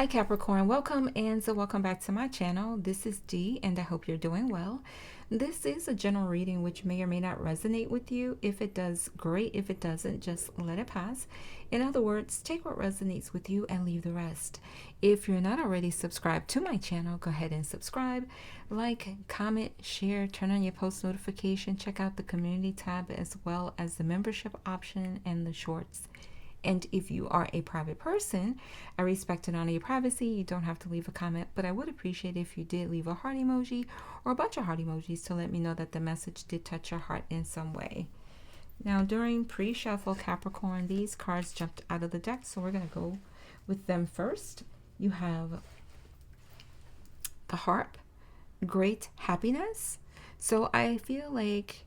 Hi Capricorn, welcome and welcome back to my channel. This is Dee and I hope you're doing well. This is a general reading which may or may not resonate with you. If it does, great. If it doesn't, just let it pass. In other words, take what resonates with you and leave the rest. If you're not already subscribed to my channel, go ahead and subscribe, like, comment, share, turn on your post notification, check out the community tab as well as the membership option and the shorts. And if you are a private person, I respect and honor your privacy. You don't have to leave a comment, but I would appreciate if you did leave a heart emoji or a bunch of heart emojis to let me know that the message did touch your heart in some way. Now, during pre-shuffle, Capricorn, these cards jumped out of the deck, so we're going to go with them first. You have the harp, great happiness. So I feel like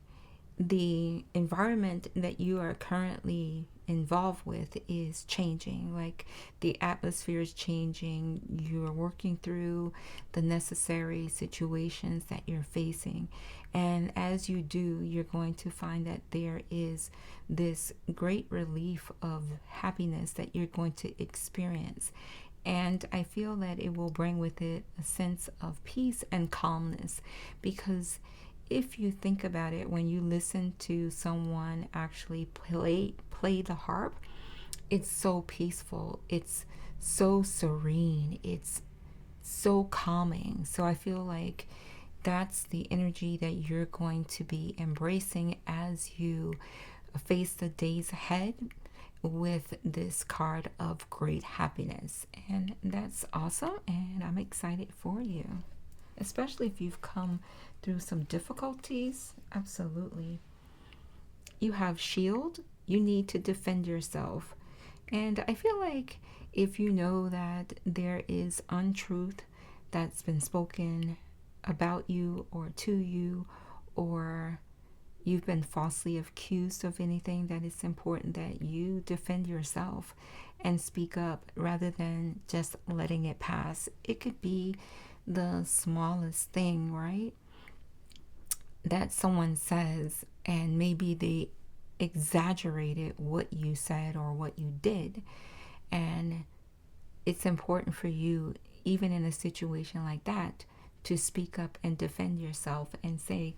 the environment that you are currently involved with is changing. Like the atmosphere is changing. You are working through the necessary situations that you're facing, and as you do, you're going to find that there is this great relief of happiness that you're going to experience. And I feel that it will bring with it a sense of peace and calmness, because if you think about it, when you listen to someone actually play the harp, it's so peaceful, it's so serene, it's so calming. So I feel like that's the energy that you're going to be embracing as you face the days ahead with this card of great happiness. And that's awesome, and I'm excited for you, especially if you've come through some difficulties. Absolutely. You have shield. You need to defend yourself. And I feel like if you know that there is untruth that's been spoken about you or to you, or you've been falsely accused of anything, that it's important that you defend yourself and speak up rather than just letting it pass. It could be the smallest thing, right, that someone says, and maybe they exaggerated what you said or what you did. And it's important for you, even in a situation like that, to speak up and defend yourself and say,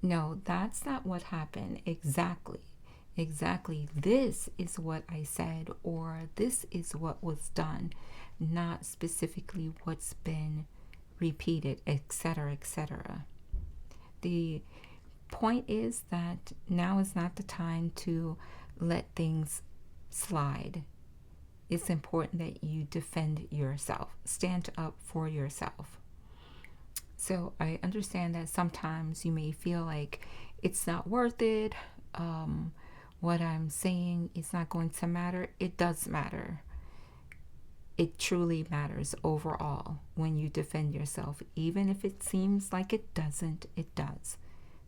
no, that's not what happened exactly. This is what I said, or this is what was done, not specifically what's been repeated, etc., etc. The point is that now is not the time to let things slide. It's important that you defend yourself, stand up for yourself. So I understand that sometimes you may feel like it's not worth it. What I'm saying is not going to matter. It does matter. It truly matters overall when you defend yourself. Even if it seems like it doesn't, it does.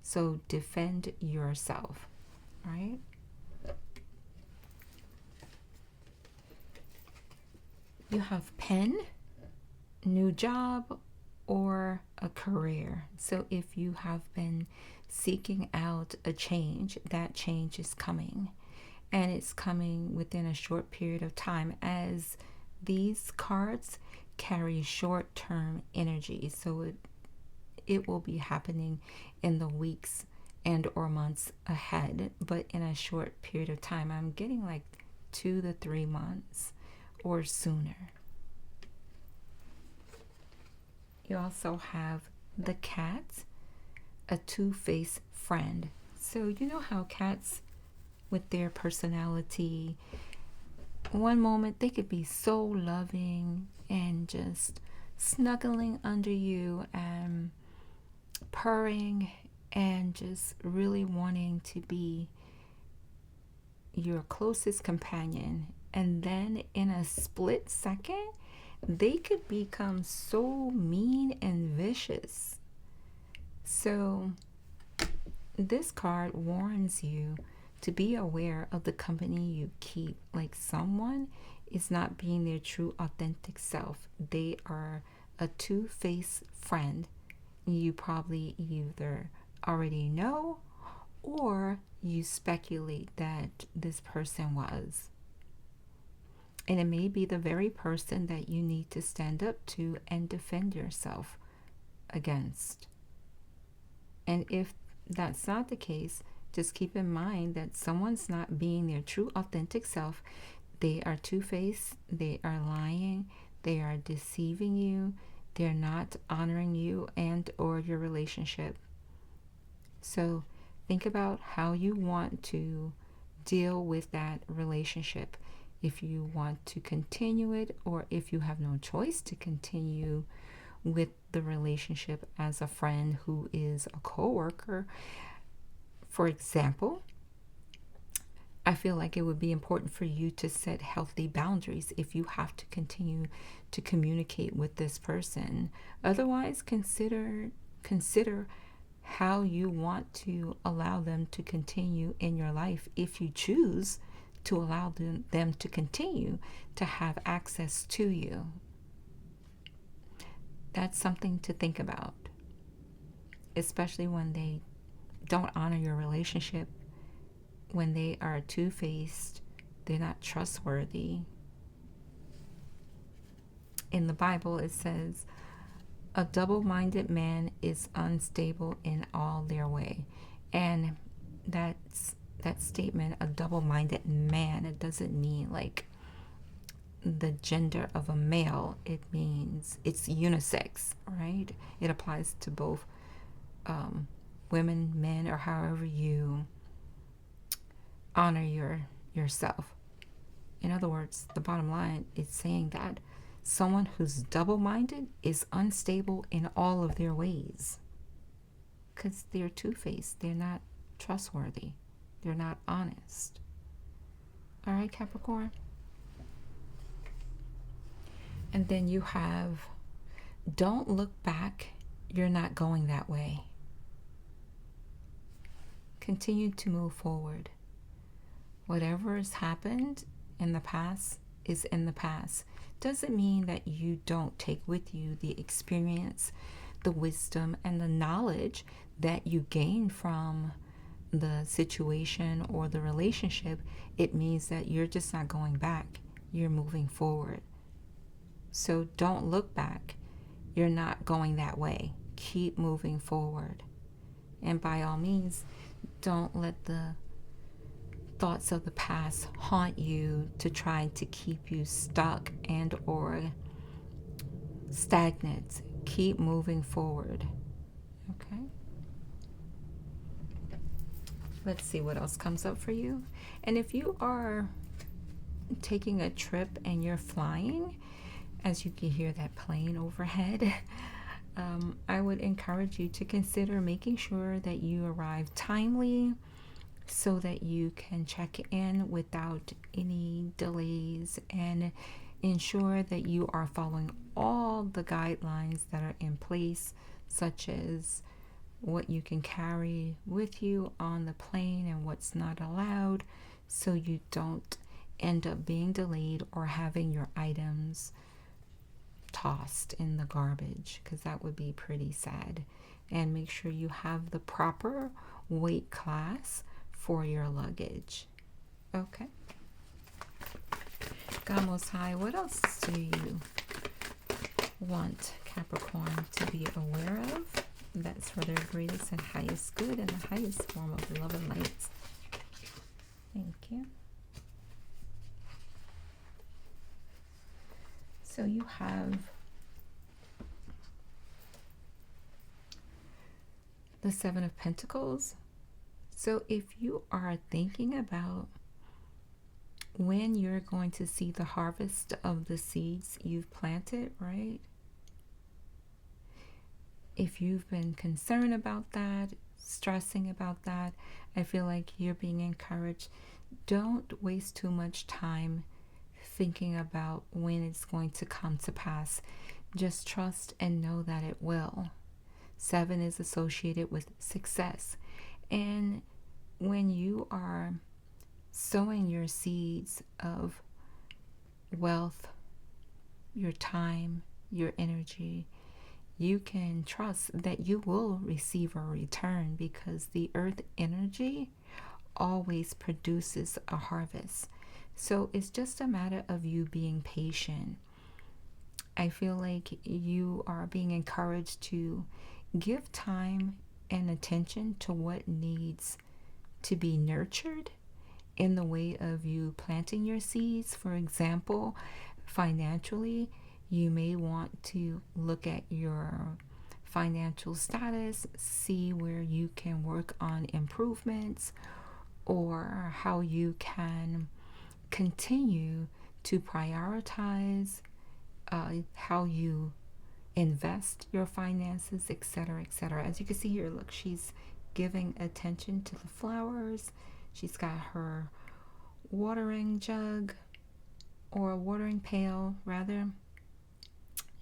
So defend yourself, right? You have pen, new job, or a career. So if you have been seeking out a change, that change is coming. And it's coming within a short period of time, as these cards carry short-term energy. So it will be happening in the weeks and or months ahead, but in a short period of time. I'm getting like 2 to 3 months or sooner. You also have the cat, a two-faced friend. So you know how cats, with their personality, one moment they could be so loving and just snuggling under you and purring and just really wanting to be your closest companion, and then in a split second they could become so mean and vicious. So this card warns you to be aware of the company you keep. Like someone is not being their true authentic self. They are a two-faced friend. You probably either already know or you speculate that this person was. And it may be the very person that you need to stand up to and defend yourself against. And if that's not the case, just keep in mind that someone's not being their true authentic self. They are two-faced, they are lying, they are deceiving you, they're not honoring you and or your relationship. So think about how you want to deal with that relationship. If you want to continue it, or if you have no choice to continue with the relationship as a friend who is a coworker. For example, I feel like it would be important for you to set healthy boundaries if you have to continue to communicate with this person. Otherwise, consider how you want to allow them to continue in your life if you choose to allow them to continue to have access to you. That's something to think about, especially when they don't honor your relationship, when they are two-faced, they're not trustworthy. In the Bible, it says, a double-minded man is unstable in all their way. And that statement, a double-minded man, it doesn't mean like the gender of a male. It means it's unisex, right? It applies to both women, men, or however you honor yourself. In other words, the bottom line is saying that someone who's double-minded is unstable in all of their ways, because they're two-faced. They're not trustworthy. They're not honest. All right, Capricorn? And then you have, don't look back. You're not going that way. Continue to move forward. Whatever has happened in the past is in the past. Doesn't mean that you don't take with you the experience, the wisdom, and the knowledge that you gain from the situation or the relationship. It means that you're just not going back. You're moving forward. So don't look back. You're not going that way. Keep moving forward. And by all means, don't let the thoughts of the past haunt you to try to keep you stuck and or stagnant. Keep moving forward. Okay? Let's see what else comes up for you. And if you are taking a trip and you're flying, as you can hear that plane overhead, I would encourage you to consider making sure that you arrive timely so that you can check in without any delays, and ensure that you are following all the guidelines that are in place, such as what you can carry with you on the plane and what's not allowed, so you don't end up being delayed or having your items tossed in the garbage, because that would be pretty sad. And make sure you have the proper weight class for your luggage. Okay. God Most High, what else do you want Capricorn to be aware of? That's for their greatest and highest good and the highest form of love and light. Thank you. So you have the Seven of Pentacles. So if you are thinking about when you're going to see the harvest of the seeds you've planted, right? If you've been concerned about that, stressing about that, I feel like you're being encouraged. Don't waste too much time thinking about when it's going to come to pass. Just trust and know that it will. 7 is associated with success. And when you are sowing your seeds of wealth, your time, your energy, you can trust that you will receive a return, because the earth energy always produces a harvest. So it's just a matter of you being patient. I feel like you are being encouraged to give time and attention to what needs to be nurtured in the way of you planting your seeds. For example, financially, you may want to look at your financial status, see where you can work on improvements, or how you can continue to prioritize how you invest your finances, etc., etc. As you can see here, look, she's giving attention to the flowers. She's got her watering jug, or a watering pail rather.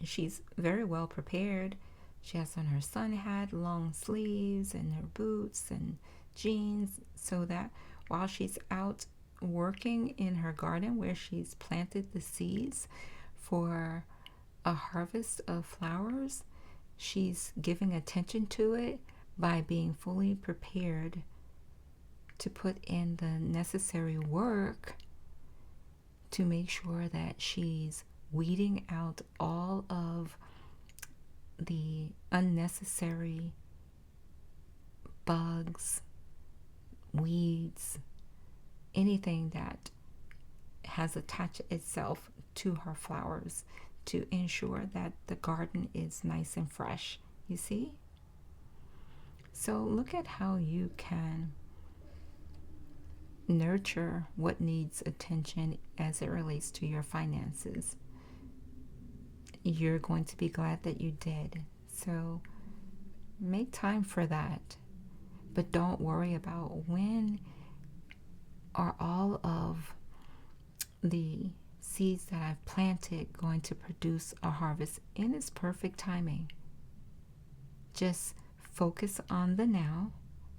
She's very well prepared. She has on her sun hat, long sleeves, and her boots and jeans, so that while she's out working in her garden where she's planted the seeds for a harvest of flowers, she's giving attention to it by being fully prepared to put in the necessary work to make sure that she's weeding out all of the unnecessary bugs, weeds, anything that has attached itself to her flowers to ensure that the garden is nice and fresh. You see? So look at how you can nurture what needs attention as it relates to your finances. You're going to be glad that you did. So make time for that. But don't worry about when are all of the seeds that I've planted going to produce a harvest in its perfect timing. Just focus on the now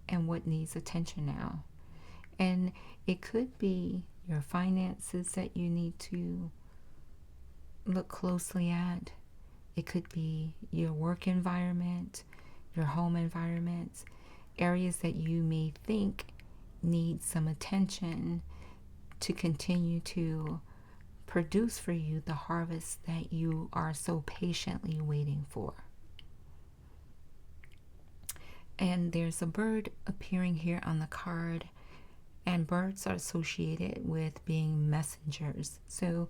and what needs attention now. And it could be your finances that you need to look closely at. It could be your work environment, your home environment, areas that you may think need some attention to continue to produce for you the harvest that you are so patiently waiting for. And there's a bird appearing here on the card, and birds are associated with being messengers. So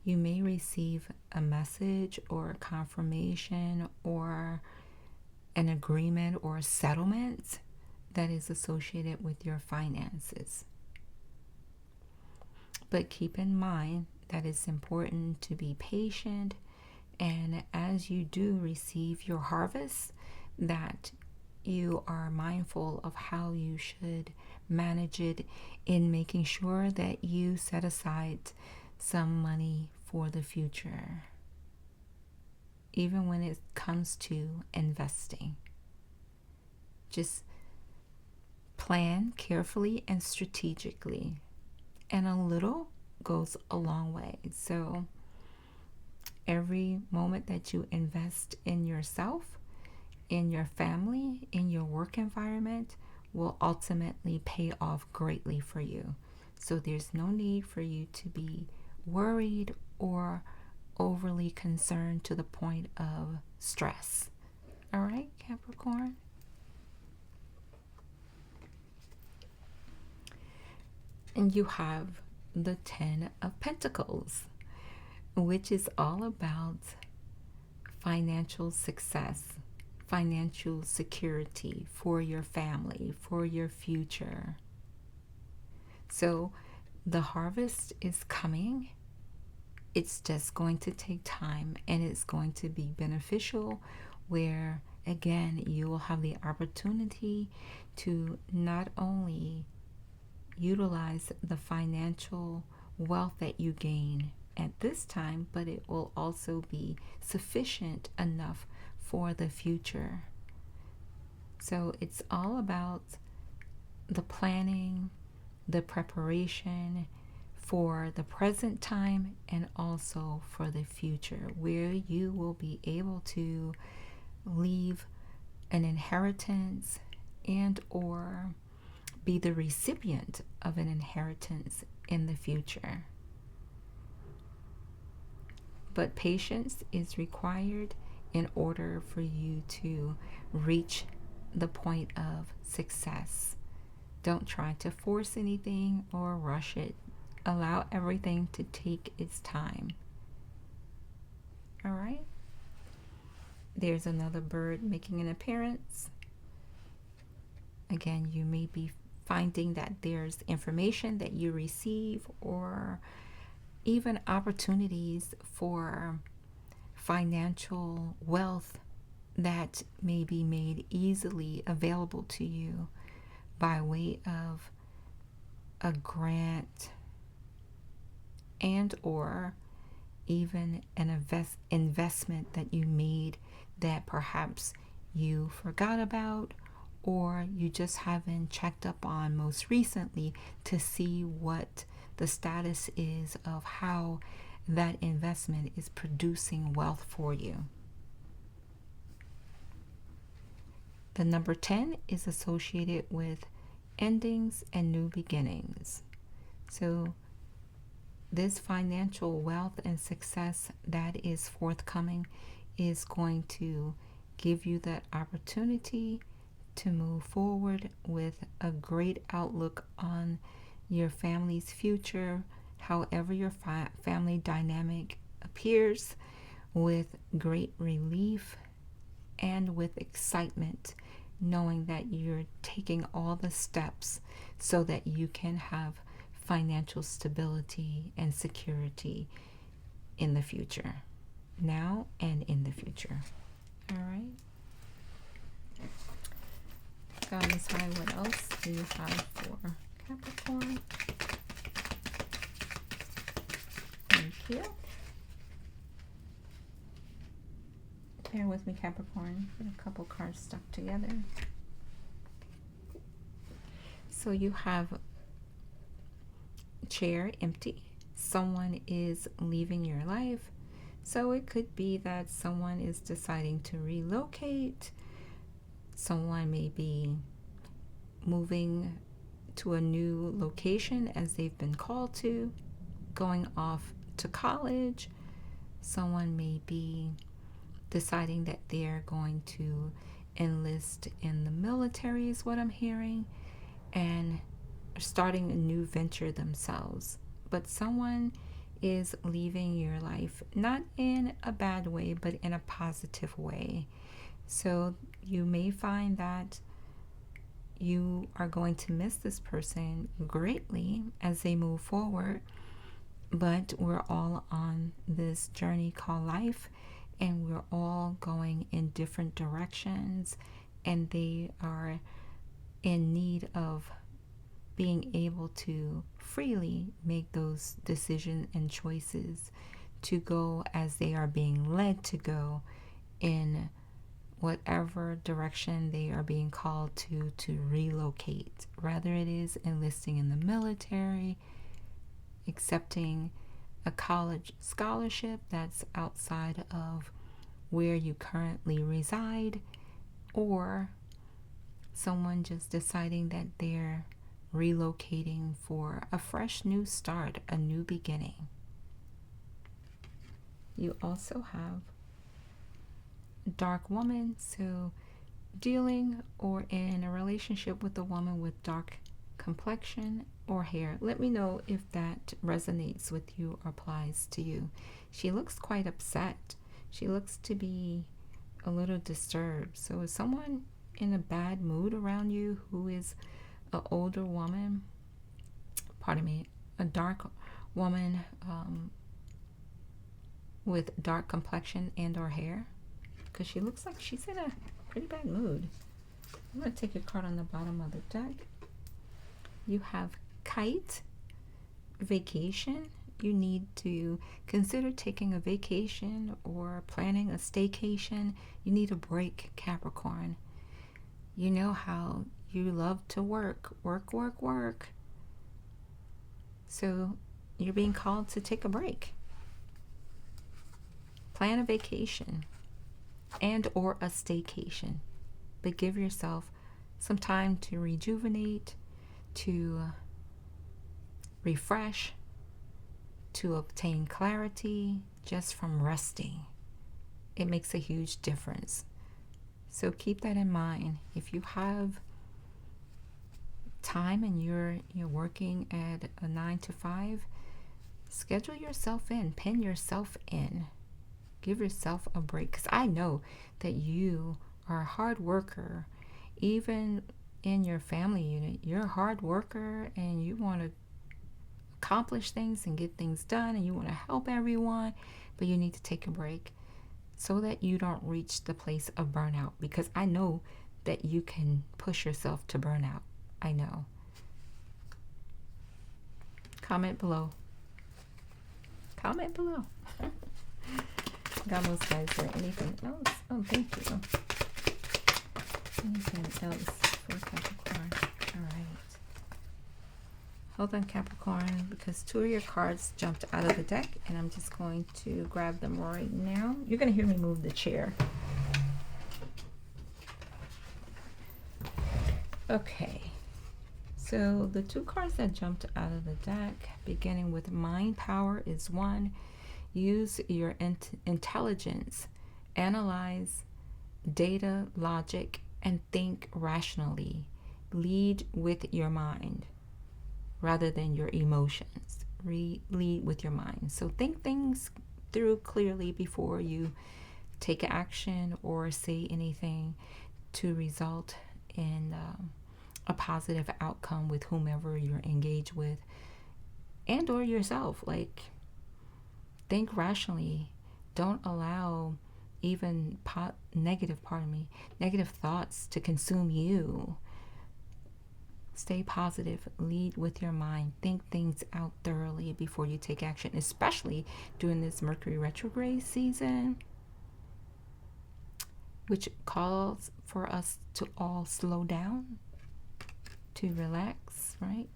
you may receive a message or a confirmation or an agreement or a settlement that is associated with your finances. But keep in mind that it's important to be patient, and as you do receive your harvest, that you are mindful of how you should manage it in making sure that you set aside some money for the future, even when it comes to investing. Just plan carefully and strategically, and a little goes a long way. So every moment that you invest in yourself, in your family, in your work environment, will ultimately pay off greatly for you. So there's no need for you to be worried or overly concerned to the point of stress. All right, Capricorn? And you have the 10 of Pentacles, which is all about financial success, financial security for your family, for your future. So the harvest is coming. It's just going to take time, and it's going to be beneficial where, again, you will have the opportunity to not only utilize the financial wealth that you gain at this time, but it will also be sufficient enough for the future. So it's all about the planning, the preparation for the present time, and also for the future, where you will be able to leave an inheritance and or be the recipient of an inheritance in the future. But patience is required in order for you to reach the point of success. Don't try to force anything or rush it. Allow everything to take its time. All right? There's another bird making an appearance. Again, you may be finding that there's information that you receive or even opportunities for financial wealth that may be made easily available to you by way of a grant and or even an investment that you made that perhaps you forgot about, or you just haven't checked up on most recently to see what the status is of how that investment is producing wealth for you. The number 10 is associated with endings and new beginnings. So this financial wealth and success that is forthcoming is going to give you that opportunity to move forward with a great outlook on your family's future, however your family dynamic appears, with great relief and with excitement, knowing that you're taking all the steps so that you can have financial stability and security in the future, now and in the future. All right. Guys, hi, what else do you have for Capricorn? Thank you. Bear with me, Capricorn. Get a couple cards stuck together. So you have chair empty. Someone is leaving your life. So it could be that someone is deciding to relocate. Someone may be moving to a new location as they've been called to, going off to college. Someone may be deciding that they're going to enlist in the military, is what I'm hearing, and starting a new venture themselves. But someone is leaving your life, not in a bad way, but in a positive way. So you may find that you are going to miss this person greatly as they move forward, but we're all on this journey called life, and we're all going in different directions, and they are in need of being able to freely make those decisions and choices to go as they are being led to go in whatever direction they are being called to relocate. Rather it is enlisting in the military, accepting a college scholarship that's outside of where you currently reside, or someone just deciding that they're relocating for a fresh new start, a new beginning. You also have dark woman, so dealing or in a relationship with a woman with dark complexion or hair. Let me know if that resonates with you or applies to you. She looks quite upset. She looks to be a little disturbed. So is someone in a bad mood around you who is an older woman, a dark woman with dark complexion and or hair? Because she looks like she's in a pretty bad mood. I'm going to take a card on the bottom of the deck. You have kite, vacation. You need to consider taking a vacation or planning a staycation. You need a break, Capricorn. You know how you love to work. So you're being called to take a break. Plan a vacation and or a staycation, but give yourself some time to rejuvenate, to refresh, to obtain clarity just from resting. It makes a huge difference. So keep that in mind. If you have time and you're working at a 9 to 5, schedule yourself in, pin yourself in. Give yourself a break, because I know that you are a hard worker. Even in your family unit, you're a hard worker and you want to accomplish things and get things done and you want to help everyone, but you need to take a break so that you don't reach the place of burnout, because I know that you can push yourself to burnout. I know. Comment below. Comment below. God bless, guys. Is there anything else? Oh, thank you. Anything else for Capricorn? All right. Hold on, Capricorn, because 2 of your cards jumped out of the deck, and I'm just going to grab them right now. You're going to hear me move the chair. Okay. So the 2 cards that jumped out of the deck, beginning with Mind Power, is 1. Use your intelligence, analyze data, logic, and think rationally. Lead with your mind rather than your emotions. Lead with your mind. So think things through clearly before you take action or say anything to result in a positive outcome with whomever you're engaged with, and or yourself. Like, think rationally. Don't allow even negative thoughts to consume you. Stay positive. Lead with your mind. Think things out thoroughly before you take action, especially during this Mercury retrograde season, which calls for us to all slow down, to relax, right?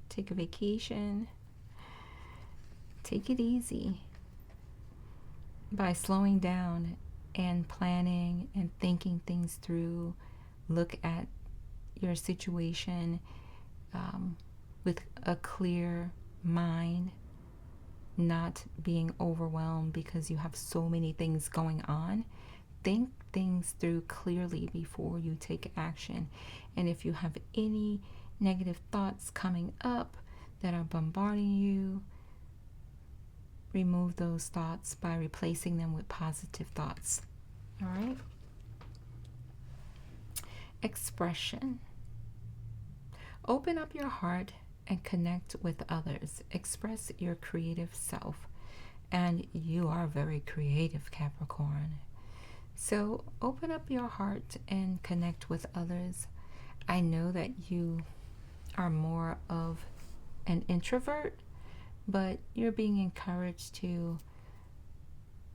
Take a vacation. Take it easy. By slowing down and planning and thinking things through, look at your situation with a clear mind, not being overwhelmed because you have so many things going on. Think things through clearly before you take action. And if you have any negative thoughts coming up that are bombarding you, remove those thoughts by replacing them with positive thoughts. All right? Expression. Open up your heart and connect with others. Express your creative self. And you are very creative, Capricorn. So open up your heart and connect with others. I know that you are more of an introvert, but you're being encouraged to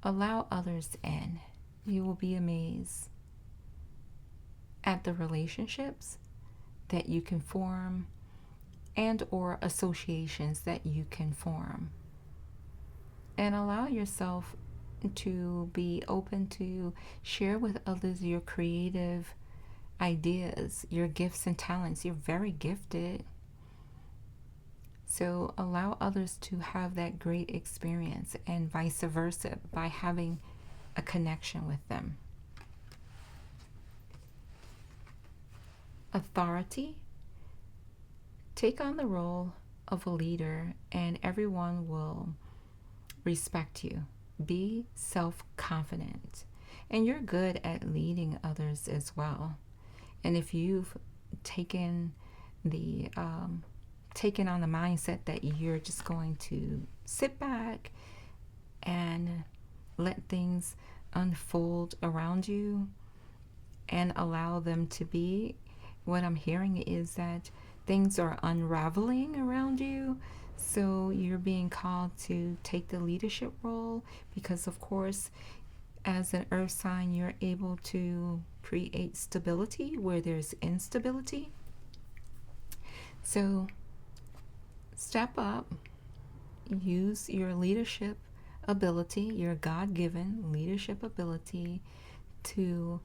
allow others in. You will be amazed at the relationships that you can form and or associations that you can form. And allow yourself to be open to share with others your creative ideas, your gifts and talents. You're very gifted. So allow others to have that great experience, and vice versa, by having a connection with them. Authority. Take on the role of a leader and everyone will respect you. Be self-confident, and you're good at leading others as well. And if you've taken on the mindset that you're just going to sit back and let things unfold around you and allow them to be, what I'm hearing is that things are unraveling around you. So you're being called to take the leadership role, because of course, as an earth sign, you're able to create stability where there's instability. So step up, use your leadership ability, your God-given leadership ability, to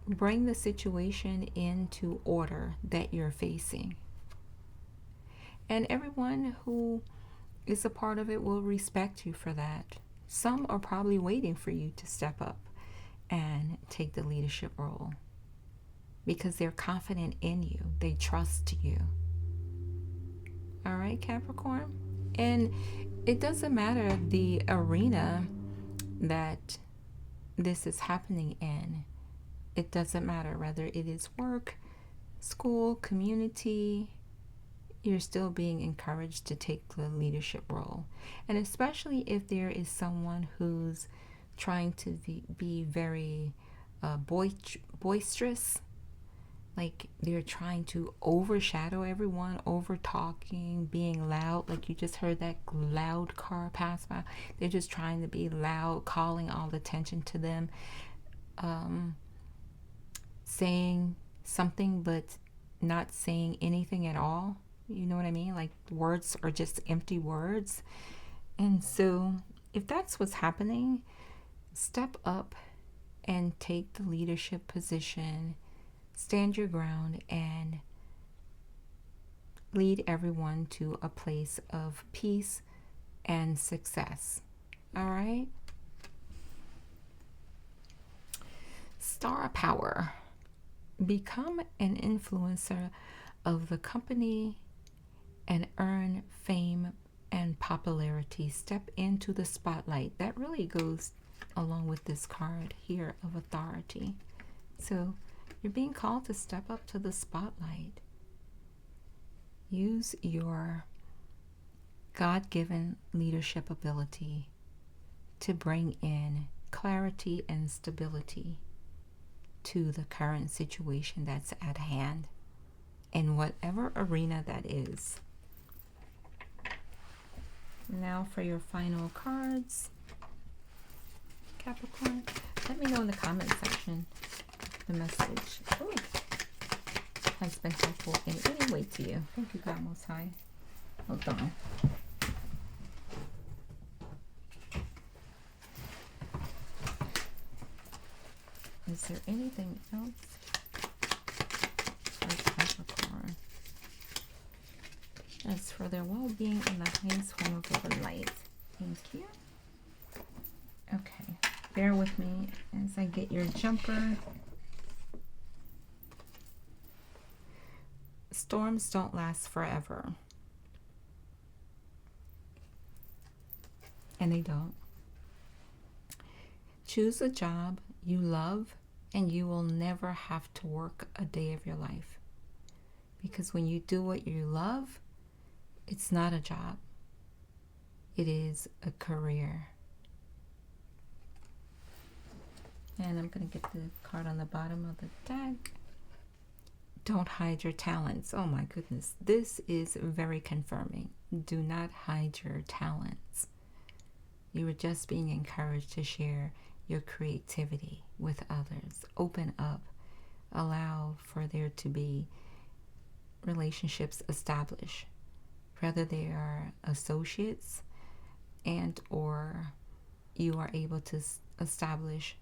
bring the situation into order that you're facing. And everyone who is a part of it will respect you for that. Some are probably waiting for you to step up and take the leadership role because they're confident in you. They trust you. All right, Capricorn? And it doesn't matter the arena that this is happening in. It doesn't matter whether it is work, school, community. You're still being encouraged to take the leadership role. And especially if there is someone who's trying to be very boisterous, like they're trying to overshadow everyone, over talking, being loud, like you just heard that loud car pass by. They're just trying to be loud, calling all the attention to them, saying something but not saying anything at all. You know what I mean? Like words are just empty words. And so if that's what's happening, step up and take the leadership position, stand your ground, and lead everyone to a place of peace and success. All right? Star power. Become an influencer of the company and earn fame and popularity. Step into the spotlight. That really goes along with this card here of authority. So you're being called to step up to the spotlight. Use your God-given leadership ability to bring in clarity and stability to the current situation that's at hand in whatever arena that is. Now for your final cards, Capricorn. Let me know in the comment section if the message has been helpful in any way to you. Thank you, God Most High. Hold on. Is there anything else for Capricorn? As for their well-being in the highest form of the light. Thank you. Okay, bear with me as I get your jumper. Storms don't last forever. And they don't. Choose a job you love and you will never have to work a day of your life. Because when you do what you love, it's not a job. It is a career. And I'm going to get the card on the bottom of the deck. Don't hide your talents. Oh my goodness. This is very confirming. Do not hide your talents. You are just being encouraged to share your creativity with others. Open up. Allow for there to be relationships established. Whether they are associates and or you are able to establish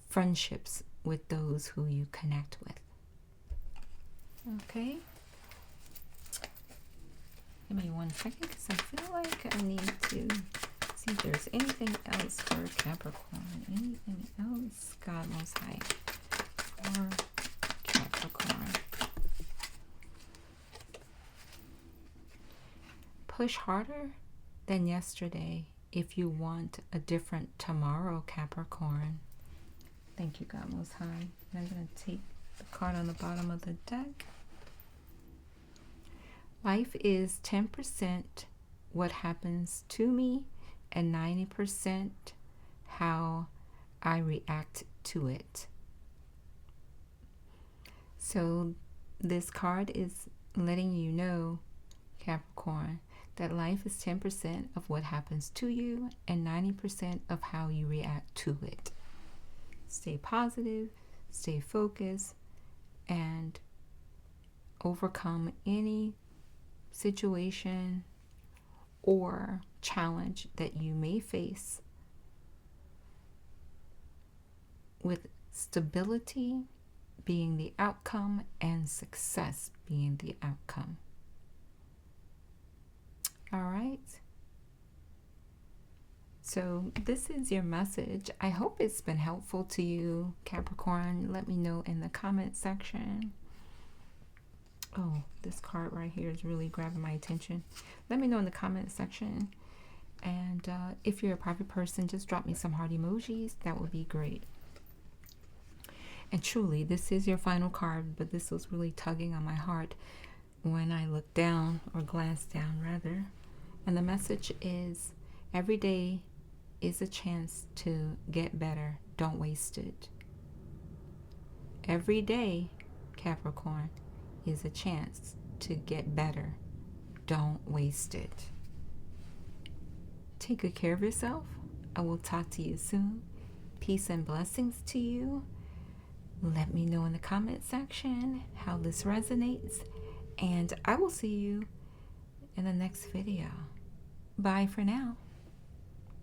friendships with those who you connect with. Okay. Give me 1 second because I feel like I need to see if there's anything else for Capricorn. Anything else? God Most High for Capricorn. Push harder than yesterday if you want a different tomorrow, Capricorn. Thank you, God Most High. And I'm going to take the card on the bottom of the deck. Life is 10% what happens to me and 90% how I react to it. So this card is letting you know, Capricorn, that life is 10% of what happens to you and 90% of how you react to it. Stay positive, stay focused, and overcome any situation or challenge that you may face with stability being the outcome and success being the outcome. All right. So this is your message. I hope it's been helpful to you, Capricorn. Let me know in the comment section. Oh, this card right here is really grabbing my attention. Let me know in the comment section. And if you're a private person, just drop me some heart emojis. That would be great. And truly, this is your final card, but this was really tugging on my heart when I looked down, or glanced down rather. And the message is, every day is a chance to get better. Don't waste it. Every day, Capricorn, is a chance to get better. Don't waste it. Take good care of yourself. I will talk to you soon. Peace and blessings to you. Let me know in the comment section how this resonates, and I will see you in the next video. Bye for now.